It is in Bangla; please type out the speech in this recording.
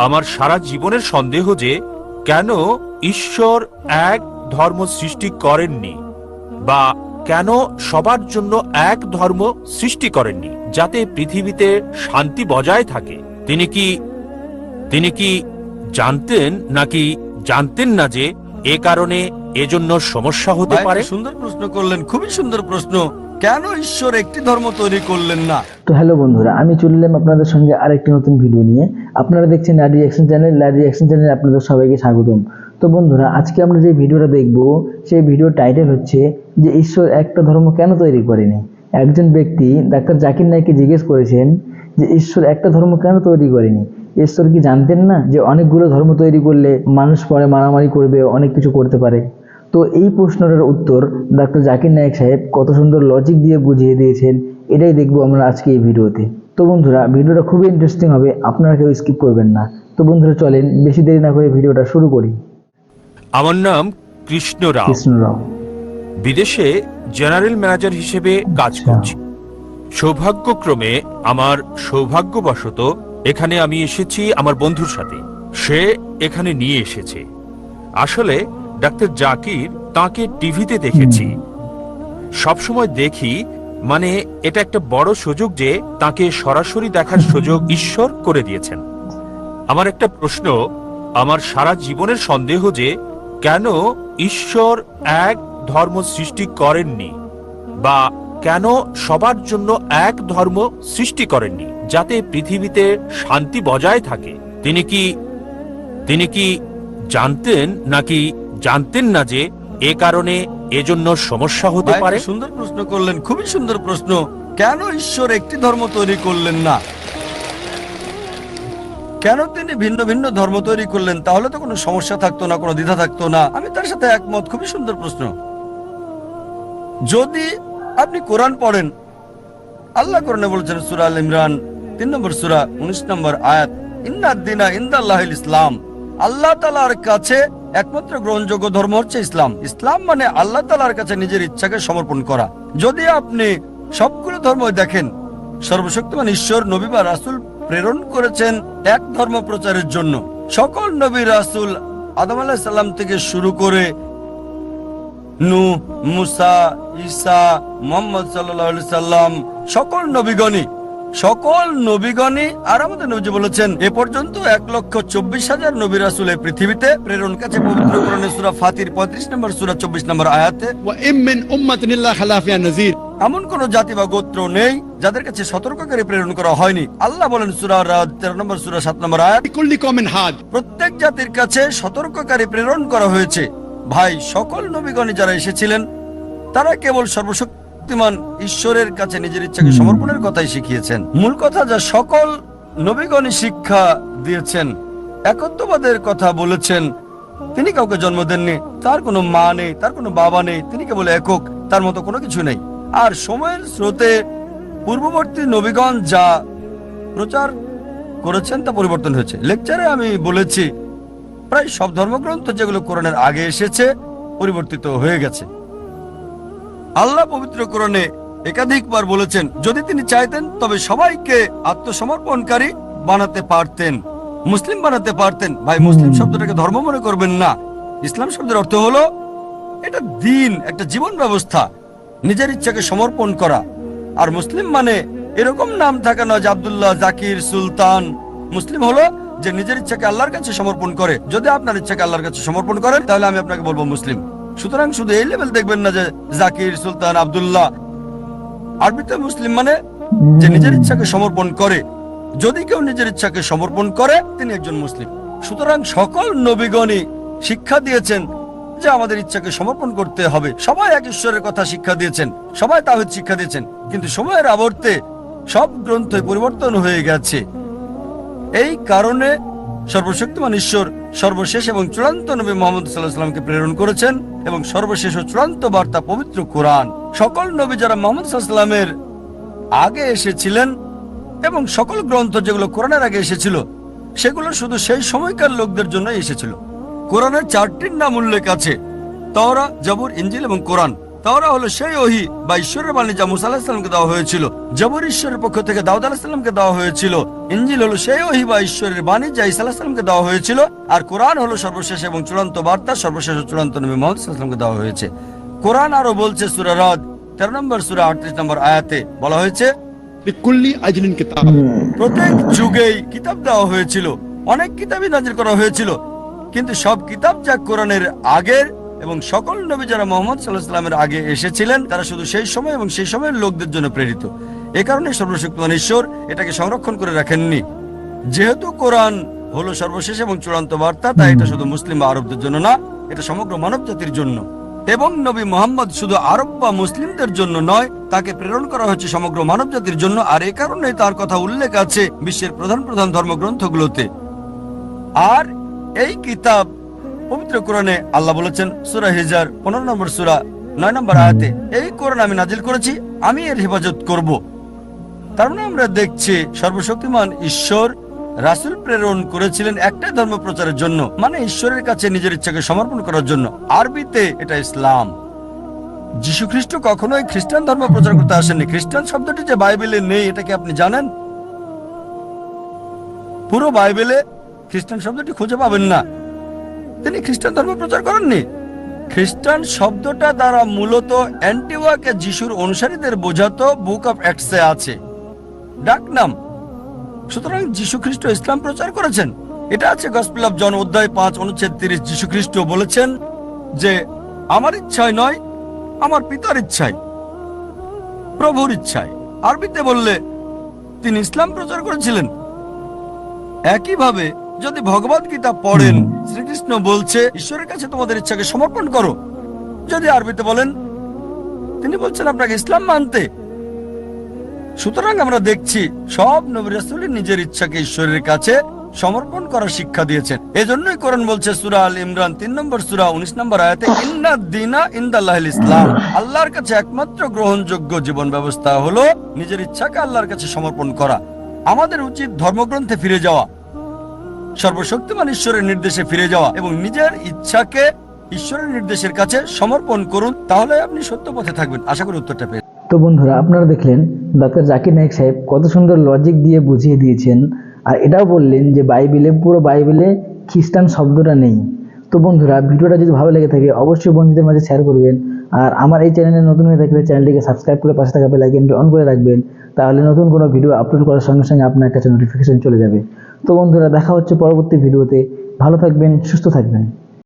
আমার সারা জীবনের সন্দেহ যে কেন ঈশ্বর এক ধর্ম সৃষ্টি করেননি, বা কেন সবার জন্য এক ধর্ম সৃষ্টি করেননি যাতে পৃথিবীতে শান্তি বজায় থাকে। তিনি কি জানতেন নাকি জানতেন না যে এ কারণে এজন্য সমস্যা হতে পারে? সুন্দর প্রশ্ন করলেন, খুবই সুন্দর প্রশ্ন। কেন ঈশ্বর একটি ধর্ম তৈরি করলেন না? তো হ্যালো বন্ধুরা, আমি চলে এলাম আপনাদের সঙ্গে আরেকটি নতুন ভিডিও নিয়ে। আপনারা দেখছেন lad reaction channel. Lad reaction চ্যানেলে আপনাদের সবাইকে স্বাগতম। তো বন্ধুরা, আজকে আমরা যে ভিডিওটা দেখব সেই ভিডিওর টাইটেল হচ্ছে যে ঈশ্বর একটা ধর্ম কেন তৈরি করেনি। একজন ব্যক্তি ডাক্তার জাকির নায়েককে জিজ্ঞেস করেছেন যে ঈশ্বর একটা ধর্ম কেন তৈরি করেনি। ঈশ্বর কি জানতেন না যে অনেকগুলো ধর্ম তৈরি করলে মানুষ পরে মারামারি করবে, অনেক কিছু করতে পারে? তো এই প্রশ্নটার উত্তর ডাক্তার জাকির নায়েক সাহেব কত সুন্দর লজিক দিয়ে বুঝিয়ে দিয়েছেন, এটাই দেখবো আমরা আজকে এই ভিডিওতে। তো বন্ধুরা, ভিডিওটা খুবই ইন্টারেস্টিং হবে, আপনারা কেউ স্কিপ করবেন না। তো বন্ধুরা, চলেন বেশি দেরি না করে ভিডিওটা শুরু করি। আমার নাম কৃষ্ণ রাও। বিদেশে জেনারেল ম্যানেজার হিসেবে কাজ করছি। সৌভাগ্যক্রমে আমার সৌভাগ্যবশত এখানে আমি এসেছি আমার বন্ধুর সাথে। সে এখানে নিয়ে এসেছে। আসলে ডাক্তার জাকির তাকে টিভিতে দেখেছি, সবসময় দেখি, মানে এটা একটা বড় সুযোগ যে তাকে সরাসরি দেখার সুযোগ ঈশ্বর করে দিয়েছেন। আমার একটা প্রশ্ন, আমার সারা জীবনের সন্দেহ যে কেন ঈশ্বর এক ধর্ম সৃষ্টি করেননি, বা কেন সবার জন্য এক ধর্ম সৃষ্টি করেননি যাতে পৃথিবীতে শান্তি বজায় থাকে। তিনি কি জানতেন নাকি জানতেন না যে এ কারণে এজন্য সমস্যা হতে পারে? সুন্দর প্রশ্ন করলেন, খুবই সুন্দর প্রশ্ন। কেন ঈশ্বর একটি ধর্ম তৈরি করলেন না? কেন তিনি ভিন্ন ভিন্ন ধর্ম তৈরি করলেন? তাহলে তো কোনো সমস্যা থাকতো না, কোনো দ্বিধা থাকতো না। আমি তার সাথে একমত। খুবই সুন্দর প্রশ্ন। যদি আপনি কোরআন পড়েন, আল্লাহ কোরআনে বলেছেন সূরা আল ইমরান 3 নম্বর সূরা 19 নম্বর আয়াত, ইন্নাদ-দীনা ইনদাল্লাহিল ইসলাম। আল্লাহ তাআলার কাছে একমাত্র গ্রহণযোগ্য ধর্ম হচ্ছে ইসলাম। ইসলাম মানে আল্লাহ তাআলার কাছে নিজের ইচ্ছাকে সমর্পণ করা। যদি আপনি সবগুলো ধর্ম দেখেন, সর্বশক্তিমান ঈশ্বর নবী বা রাসূল প্রেরণ করেছেন এক ধর্ম প্রচারের জন্য। সকল নবী রাসূল আদম আলাইহিস সালাম থেকে শুরু করে নূহ, মুসা, ঈসা, মুহাম্মদ সাল্লাল্লাহু আলাইহি সাল্লাম, সকল নবীগণই আর আমাদের নবী বলেছেন এ পর্যন্ত 1,24,000 নবী রাসূল এই পৃথিবীতে প্রেরণ কাছে। পবিত্র কোরআনে সূরা ফাতির 35 নম্বর সূরা 24 নম্বর আয়াতে, ওয়া ইম মিন উম্মাতিন ইল্লা খালা ফিহা নাযীর, এমন কোন জাতি বা গোত্র নেই যাদের কাছে সতর্ককারী প্রেরণ করা হয়নি। আল্লাহ বলেন সূরা রাদ 13 নম্বর সূরা 7 নম্বর আয়াত, কুল্লি কওমিন হাদ, প্রত্যেক জাতির কাছে সতর্ককারী প্রেরণ করা হয়েছে। ভাই, সকল নবীগণ যারা এসেছিলেন তারা কেবল সর্বশক্তিমান ঈশ্বরের কাছে নিজের ইচ্ছাকে সমর্পণের কথাই শিখিয়েছেন। মূল কথা যা সকল নবীগণই শিক্ষা দিয়েছেন, একত্ববাদের কথা বলেছেন। তিনি কাউকে জন্ম দেননি, তার কোনো মা নেই, তার কোনো বাবা নেই, তিনি কেবল একক, তার মতো কোনো কিছু নেই। আর সময়ের স্রোতে পূর্ববর্তী নবীগণ যা প্রচার করেছেন তা পরিবর্তন হয়েছে। লেকচারে আমি বলেছি প্রায় সব ধর্মগ্রন্থ যেগুলো কোরআনের আগে এসেছে পরিবর্তিত হয়ে গেছে। আল্লাহ পবিত্র কোরআনে একাধিকবার বলেছেন যদি তিনি চাইতেন তবে সবাইকে আত্মসমর্পণকারী বানাতে পারতেন, মুসলিম বানাতে পারতেন। ভাই, মুসলিম শব্দটাকে ধর্ম মনে করবেন না। ইসলাম শব্দের অর্থ হলো এটা দিন, একটা জীবন ব্যবস্থা, নিজের ইচ্ছাকে সমর্পণ করা। আর মুসলিম মানে এরকম নাম থাকা নয় যে আব্দুল্লাহ, জাকির, সুলতান। মুসলিম হলো যে নিজের ইচ্ছাকে আল্লাহর কাছে সমর্পণ করে। যদি আপনার ইচ্ছাকে আল্লাহর কাছে সমর্পণ করেন তাহলে আমি আপনাকে বলবো মুসলিম। সুতরাং শুধু এই লেভেল দেখবেন না যে জাকির, সুলতান, আব্দুল্লাহ। আরবিতে মুসলিম মানে যে নিজের ইচ্ছাকে সমর্পণ করে। যদি কেউ নিজের ইচ্ছাকে সমর্পণ করে তিনি একজন মুসলিম। সুতরাং সকল নবীগণই শিক্ষা দিয়েছেন যে আমাদের ইচ্ছাকে সমর্পণ করতে হবে। সবাই এক ঈশ্বরের কথা শিক্ষা দিয়েছেন, সবাই তাওহীদ শিক্ষা দিয়েছেন। কিন্তু সময়ের আবর্তে সব গ্রন্থই পরিবর্তন হয়ে গেছে। এই কারণে সর্বশক্তিমান ঈশ্বর সর্বশেষ এবং চূড়ান্ত নবী মুহাম্মদ সাল্লাল্লাহু আলাইহি ওয়াসাল্লামকে প্রেরণ করেছেন, এবং সর্বশেষ ও চূড়ান্ত বার্তা পবিত্র কোরআন। সকল নবী যারা মুহাম্মদ সাল্লাল্লাহু আলাইহি ওয়াসাল্লামের আগে এসেছিলেন এবং সকল গ্রন্থ যেগুলো কোরআনের আগে এসেছিল সেগুলো শুধু সেই সময়কার লোকদের জন্য এসেছিল। কোরআনের 4টির নাম উল্লেখ আছে, তাওরাত, জাবুর, ইনজিল এবং কোরআন। তাওরাত হলো সেই ওহী বা ঈশ্বরের বাণী যা মুসা আলাইহিস সালামকে দেওয়া হয়েছিল। জবর ঈশ্বরের পক্ষ থেকে দাউদ আলাইহিস সালামকে দেওয়া হয়েছিল। ইনজিল হলো সেই ওহী বা ঈশ্বরের বাণী যা ঈসা আলাইহিস সালামকে দেওয়া হয়েছিল। আর কোরআন হলো সর্বশেষ এবং চূড়ান্ত বার্তা, সর্বশেষ ও চূড়ান্ত নবী মুহাম্মদ সাল্লাল্লাহু আলাইহি ওয়াসাল্লামকে দেওয়া হয়েছে। কোরআন আরো বলছে সূরা রাদ 13 নম্বর সূরা 38 নম্বর আয়াতে বলা হয়েছে, লিকুল্লি আজলিন কিতাব। প্রত্যেক যুগেই কিতাব দেওয়া হয়েছিল, অনেক কিতাবই নাজিল করা হয়েছিল, কিন্তু সব কিতাব যা কোরআনের আগের এবং সকল নবী যারা মুহাম্মদ সাল্লাল্লাহু আলাইহি ওয়াসাল্লামের আগে এসেছিলেন তারা শুধু সেই সময় এবং সেই সময়ের লোকদের জন্য প্রেরিত। এ কারণে সর্বশক্তিমান ঈশ্বর এটাকে সংরক্ষণ করে রাখেননি। যেহেতু কোরআন হলো সর্বশেষ এবং চূড়ান্ত বার্তা, তাই এটা শুধু মুসলিম বা আরবদের জন্য না, এটা সমগ্র মানব জাতির জন্য। এবং নবী মুহাম্মদ শুধু আরব বা মুসলিমদের জন্য নয়, তাকে প্রেরণ করা হয়েছে সমগ্র মানব জাতির জন্য। আর এ কারণে তার কথা উল্লেখ আছে বিশ্বের প্রধান প্রধান ধর্মগ্রন্থগুলোতে। আর এই কিতাব পবিত্র কোরআনে আল্লাহ বলেছেন সূরা হিজর 15 নম্বর সূরা 9 নম্বর আয়াতে, এই কোরআন আমি নাজিল করেছি, আমি এর হেফাজত করব। তার মানে আমরা দেখছি সর্বশক্তিমান ঈশ্বর রাসূল প্রেরণ করেছিলেন একটাই ধর্ম প্রচারের জন্য, মানে ঈশ্বরের কাছে নিজের ইচ্ছাকে সমর্পণ করার জন্য। আরবিতে এটা ইসলাম। যীশু খ্রিস্ট কখনোই খ্রিস্টান ধর্ম প্রচার করতে আসেননি। খ্রিস্টান শব্দটি যে বাইবেলে নেই এটা কি আপনি জানেন? পুরো বাইবেলে খ্রিস্টান শব্দটি খুঁজে পাবেন না। তিনি খ্রিস্টান ধর্ম প্রচার করেননি। খ্রিস্টান শব্দটা দ্বারা মূলত অ্যান্টিওয়াকে যিশুর অনুসারীদের বোঝাতো বুক অফ অ্যাক্টসে আছে ডাকনাম। সুতরাং যীশু খ্রিস্ট ইসলাম প্রচার করেছেন, এটা আছে গসপেল অফ জন অধ্যায় 5 অনুচ্ছেদ 30। যীশু খ্রিস্ট বলেছেন যে আমার ইচ্ছায় নয়, আমার পিতার ইচ্ছায়, প্রভুর ইচ্ছায়। আরবিতে বললে তিনি ইসলাম প্রচার করেছিলেন। একইভাবে যদি ভগবদ গীতা পড়েন, শ্রীকৃষ্ণ বলছে ঈশ্বরের কাছে তোমাদের ইচ্ছাকে সমর্পণ করো। যদি আরবিতে বলেন, তিনি বলছেন আপনাকে ইসলাম মানতে। সুতরাং আমরা দেখছি সব নবী রাসূল নিজের ইচ্ছাকে ঈশ্বরের কাছে সমর্পণ করার শিক্ষা দিয়েছেন। এজন্যই কোরআন বলছে সূরা আল ইমরান 3 নম্বর সূরা 19 নম্বর আয়াতে, ইন্নাদ দীনা ইনদাল্লাহিল ইসলাম। আল্লাহর কাছে একমাত্র গ্রহণযোগ্য জীবন ব্যবস্থা হলো নিজের ইচ্ছাকে আল্লাহর কাছে সমর্পণ করা। আমাদের উচিত ধর্মগ্রন্থে ফিরে যাওয়া, সর্বশক্তিমান ঈশ্বরের নির্দেশে ফিরে যাওয়া এবং নিজের ইচ্ছাকে ঈশ্বরের নির্দেশের কাছে সমর্পণ করুন, তাহলে আপনি সত্য পথে থাকবেন। আশা করি উত্তরটা পেয়ে। তো বন্ধুরা, আপনারা দেখলেন ডক্টর জাকির নায়েক সাহেব কত সুন্দর লজিক দিয়ে বুঝিয়ে দিয়েছেন। আর এটাও বললেন যে বাইবেলে, পুরো বাইবেলে খ্রিস্টান শব্দটা নেই। তো বন্ধুরা, ভিডিওটা যদি ভালো লেগে থাকে অবশ্যই বন্ধুদের মাঝে শেয়ার করবেন। আর আমার এই চ্যানেলে নতুন হয়ে থাকলে চ্যানেলটিকে সাবস্ক্রাইব করে পাশে থাকা বেল আইকনটি অন করে রাখবেন, তাহলে নতুন কোনো ভিডিও আপলোড করার সঙ্গে সঙ্গে আপনার কাছে নোটিফিকেশন চলে যাবে। তো বন্ধুরা, দেখা হচ্ছে পরবর্তী ভিডিওতে। ভালো থাকবেন, সুস্থ থাকবেন।